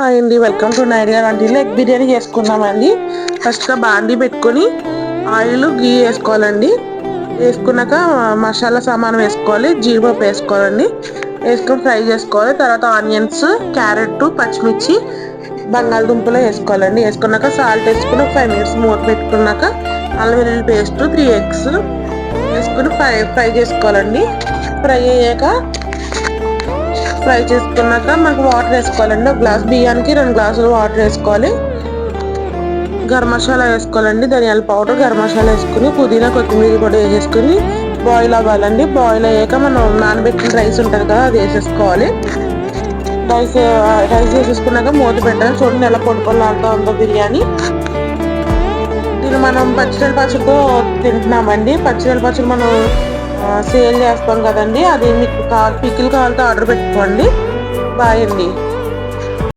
Hi అండి, welcome to నైడియా వంటిల్లు. Egg biryani చేసుకుందామండి. ఫస్ట్గా బాండీ పెట్టుకొని ఆయిల్ గీ వేసుకోవాలండి. వేసుకున్నాక మసాలా సామాన్ వేసుకోవాలి, జీడిపప్పు వేసుకోవాలండి. వేసుకొని ఫ్రై చేసుకోవాలి. తర్వాత ఆనియన్స్, క్యారెట్, పచ్చిమిర్చి, బంగాళదుంపలు వేసుకోవాలండి. వేసుకున్నాక సాల్ట్ వేసుకుని 5 minutes మూత పెట్టుకున్నాక అల్లం వెల్లుల్లి పేస్ట్ 3 eggs వేసుకుని ఫ్రై చేసుకోవాలండి. ఫ్రై చేసుకున్నాక మనకు వాటర్ వేసుకోవాలండి. ఒక గ్లాస్ బియ్యానికి 2 గ్లాసులు వాటర్ వేసుకోవాలి. గరం మసాలా వేసుకోవాలండి, ధనియాల పౌడర్, గరం మసాలా వేసుకుని పుదీనా కొత్తిమీర కూడా వేసేసుకుని బాయిల్ అవ్వాలండి. బాయిల్ అయ్యాక మనం నానబెట్టిన రైస్ ఉంటుంది కదా, అది వేసేసుకోవాలి. రైస్ వేసేసుకున్నాక మూత పెట్టాలి. చూడండి ఎలా పొడిపొలాడుతూ ఉందో బిర్యానీ. దీన్ని మనం పచ్చిమిరపచ్చడితో తింటున్నామండి. పచ్చిమిరపచ్చడి మనం సేల్ చేస్తాం కదండి, అది మీకు పికిల్ కావాలంటే ఆర్డర్ పెట్టుకోండి. బాయ్ అండి.